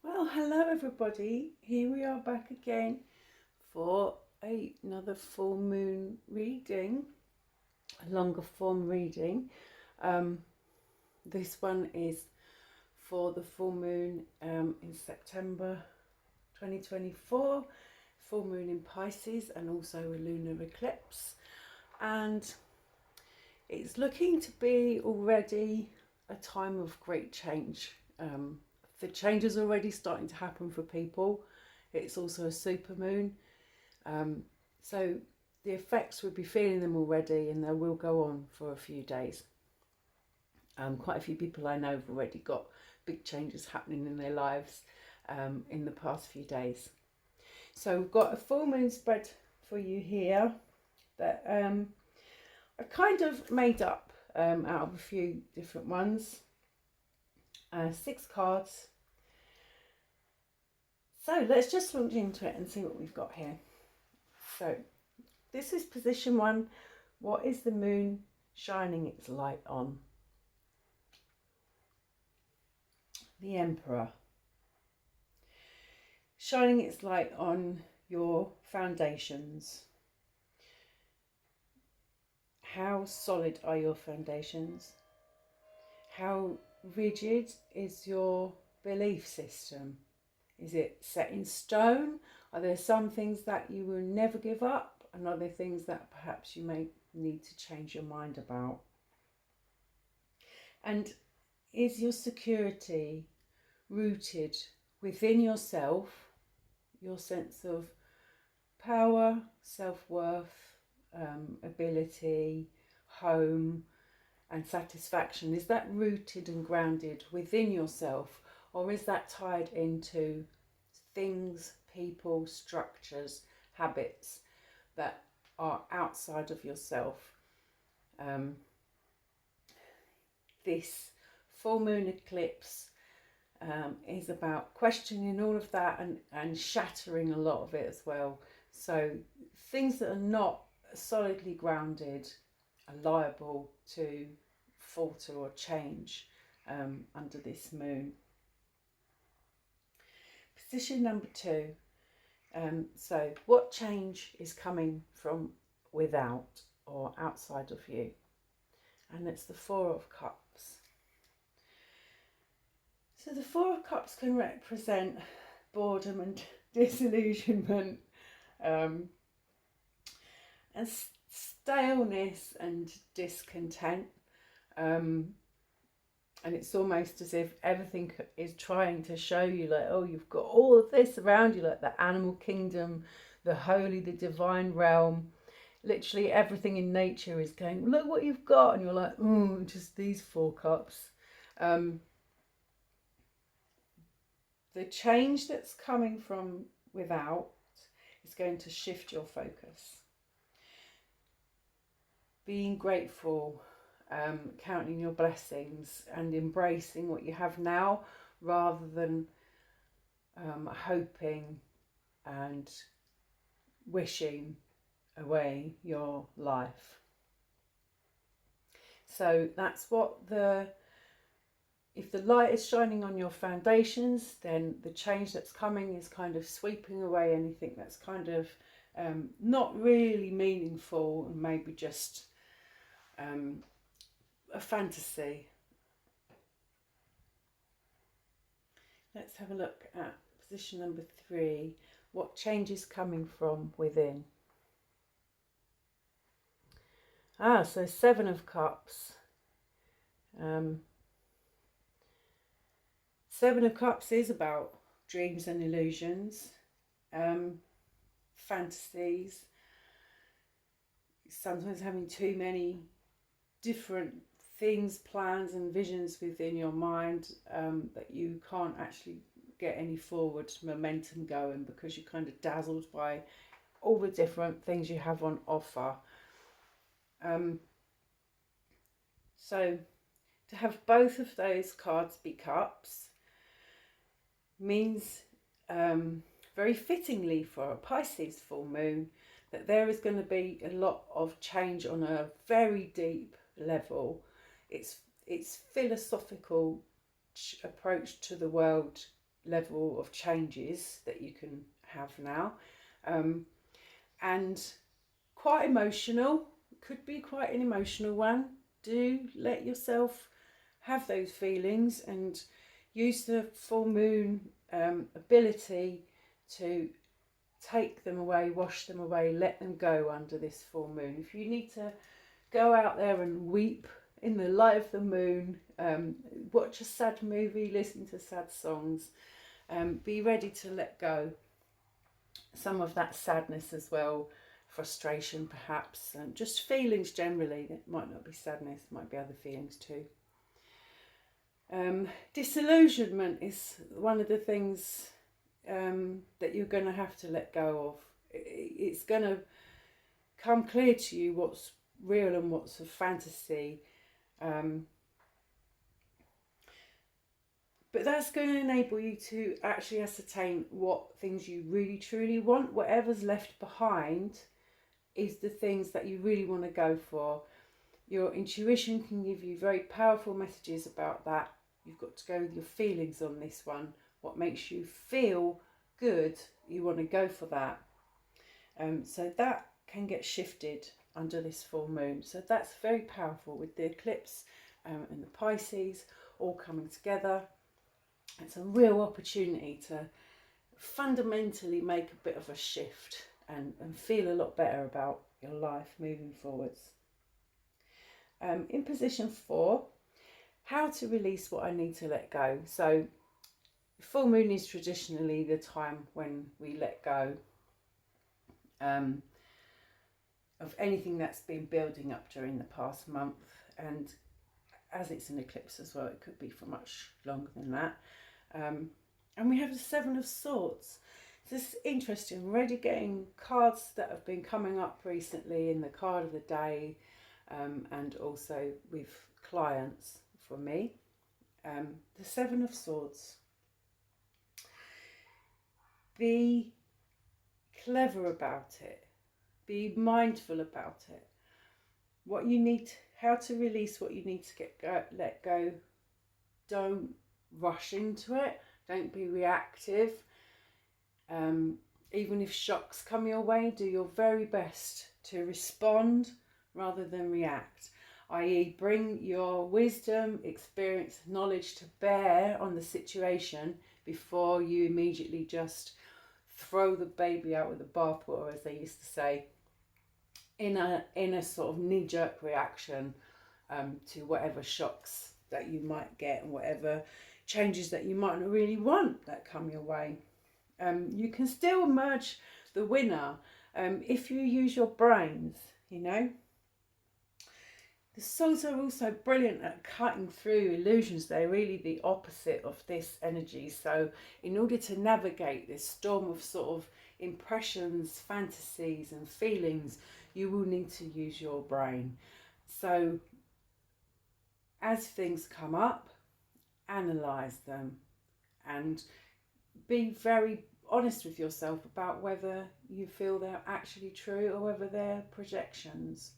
Well, hello everybody. Here we are back again for another full moon reading, a longer form reading. Um, this one is for the full moon in September 2024, full moon in Pisces, and also a lunar eclipse. And it's looking to be already a time of great change. The change is already starting to happen for people. It's also a super moon. So the effects we'll be feeling them already, and they will go on for a few days. Quite a few people I know have already got big changes happening in their lives in the past few days. So we've got a full moon spread for you here that I kind of made up out of a few different ones. 6 cards. So let's just launch into it and see what we've got here. So this is position 1. What is the moon shining its light on? The Emperor. Shining its light on your foundations. How solid are your foundations? How rigid is your belief system? Is it set in stone? Are there some things that you will never give up, and are there things that perhaps you may need to change your mind about? And is your security rooted within yourself, your sense of power, self-worth, ability, home and satisfaction? Is that rooted and grounded within yourself? Or is that tied into things, people, structures, habits that are outside of yourself? This full moon eclipse is about questioning all of that and shattering a lot of it as well. So things that are not solidly grounded are liable to falter or change under this moon. Position number 2. So what change is coming from without or outside of you? And it's the 4 of Cups. So the 4 of Cups can represent boredom and disillusionment, and staleness and discontent. And it's almost as if everything is trying to show you, like, oh, you've got all of this around you, like the animal kingdom, the holy, the divine realm. Literally everything in nature is going, look what you've got. And you're like, oh, just these 4 cups. The change that's coming from without is going to shift your focus. Being grateful, counting your blessings and embracing what you have now, rather than hoping and wishing away your life. So that's what if the light is shining on your foundations, then the change that's coming is kind of sweeping away anything that's kind of not really meaningful and maybe just a fantasy. Let's have a look at position number 3. What change is coming from within? So 7 of Cups. 7 of Cups is about dreams and illusions, fantasies, sometimes having too many different things, plans and visions within your mind that you can't actually get any forward momentum going because you're kind of dazzled by all the different things you have on offer. So to have both of those cards be cups means very fittingly for a Pisces full moon that there is going to be a lot of change on a very deep level. It's philosophical approach to the world level of changes that you can have now, and quite emotional. Could be quite an emotional one. Do let yourself have those feelings and use the full moon ability to take them away, wash them away, let them go under this full moon. If you need to go out there and weep in the light of the moon, watch a sad movie, listen to sad songs, be ready to let go some of that sadness as well, frustration perhaps, and just feelings generally. That might not be sadness, might be other feelings too. Disillusionment is one of the things that you're going to have to let go of. It's going to come clear to you what's real and what's a fantasy. But that's going to enable you to actually ascertain what things you really truly want. Whatever's left behind is the things that you really want to go for. Your intuition can give you very powerful messages about that. You've got to go with your feelings on this one. What makes you feel good, you want to go for that. So that can get shifted under this full moon. So that's very powerful with the eclipse and the Pisces all coming together. It's a real opportunity to fundamentally make a bit of a shift and feel a lot better about your life moving forwards. In position 4, how to release what I need to let go. So full moon is traditionally the time when we let go of anything that's been building up during the past month, and as it's an eclipse as well, it could be for much longer than that. And we have the 7 of Swords. So this is interesting. We're already getting cards that have been coming up recently in the card of the day, and also with clients for me. The 7 of Swords. Be clever about it. Be mindful about it. What you need, how to release what you need to let go. Don't rush into it. Don't be reactive. Even if shocks come your way, do your very best to respond rather than react. I.e., bring your wisdom, experience, knowledge to bear on the situation before you immediately just throw the baby out with the bathwater, as they used to say, in a sort of knee-jerk reaction to whatever shocks that you might get and whatever changes that you might not really want that come your way. You can still emerge the winner if you use your brains, you know. The Swords are also brilliant at cutting through illusions. They're really the opposite of this energy. So in order to navigate this storm of sort of impressions, fantasies and feelings, you will need to use your brain. So as things come up, analyse them and be very honest with yourself about whether you feel they're actually true or whether they're projections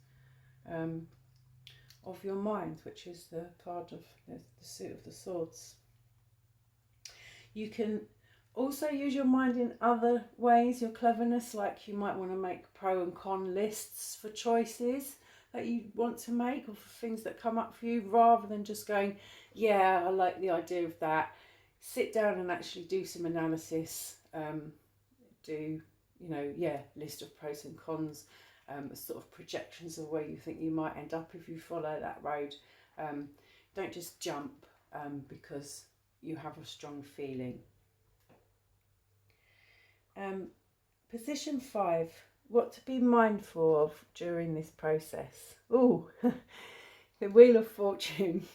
of your mind, which is the card of the suit of the Swords. You can also use your mind in other ways, your cleverness, like you might want to make pro and con lists for choices that you want to make or for things that come up for you, rather than just going, yeah, I like the idea of that. Sit down and actually do some analysis, list of pros and cons, sort of projections of where you think you might end up if you follow that road. Don't just jump because you have a strong feeling. Position 5, what to be mindful of during this process. Ooh, the Wheel of Fortune.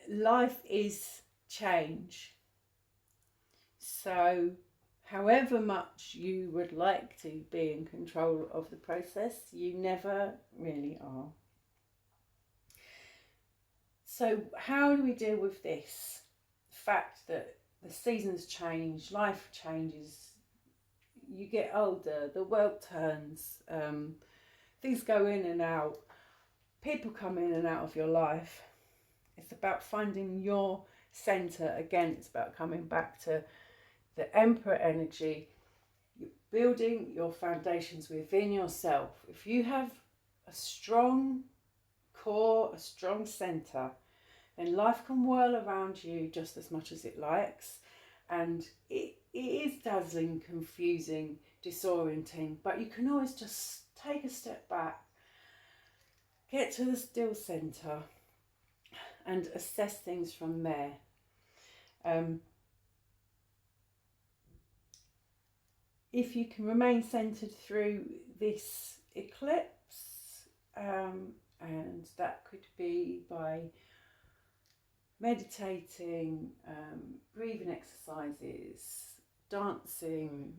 Life is change. So however much you would like to be in control of the process, you never really are. So how do we deal with this fact that the seasons change, life changes, you get older, the world turns, things go in and out, people come in and out of your life. It's about finding your center. Again, it's about coming back to the Emperor energy. You're building your foundations within yourself. If you have a strong core, a strong center, then life can whirl around you just as much as it likes. And it is dazzling, confusing, disorienting, but you can always just take a step back, get to the still center, and assess things from there. If you can remain centered through this eclipse, and that could be by meditating, breathing exercises, dancing,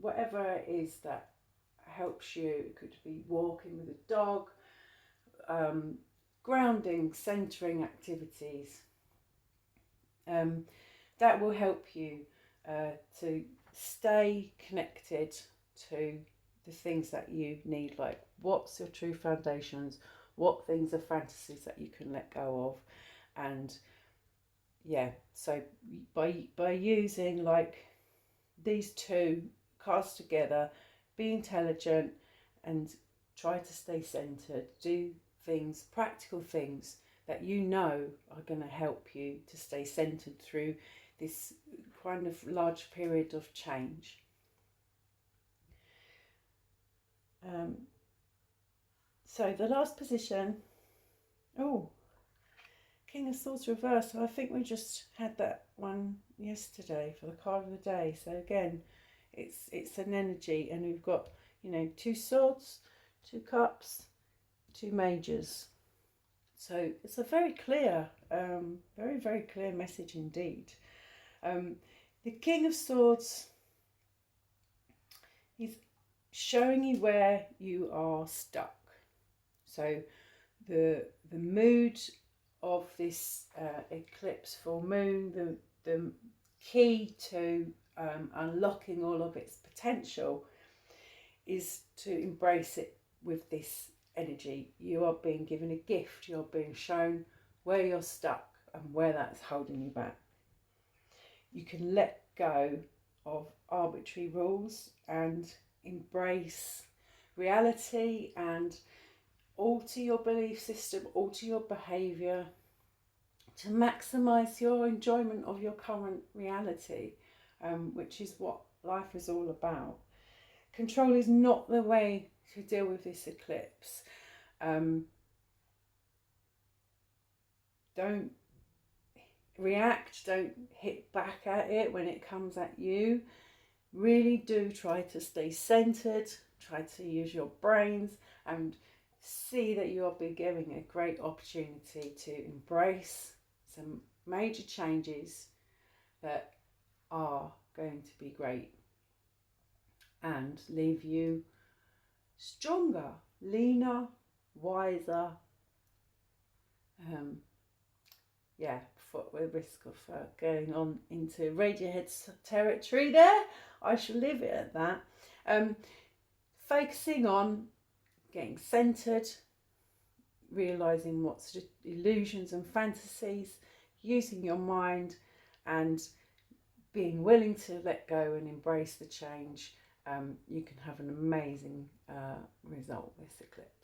whatever it is that helps you. It could be walking with a dog, grounding, centering activities. That will help you to stay connected to the things that you need, like what's your true foundations, what things are fantasies that you can let go of. And yeah, so by using like these two cards together, be intelligent and try to stay centered, do things, practical things that you know are going to help you to stay centered through this kind of large period of change. So the last position, King of Swords reversed. So I think we just had that one yesterday for the card of the day. So again, it's an energy, and we've got, you know, 2 swords, 2 cups, 2 majors. So it's a very clear, very, very clear message indeed. The King of Swords, he's showing you where you are stuck. So the mood of this eclipse full moon, the key to unlocking all of its potential is to embrace it with this energy. You are being given a gift. You're being shown where you're stuck and where that's holding you back. You can let go of arbitrary rules and embrace reality and alter your belief system, alter your behaviour to maximise your enjoyment of your current reality, which is what life is all about. Control is not the way to deal with this eclipse. Don't react, don't hit back at it when it comes at you. Really do try to stay centered, try to use your brains and see that you are being given a great opportunity to embrace some major changes that are going to be great and leave you stronger, leaner, wiser, with the risk of going on into Radiohead's territory there. I shall leave it at that. Focusing on getting centered, realizing what's illusions and fantasies, using your mind and being willing to let go and embrace the change, you can have an amazing result with this eclipse.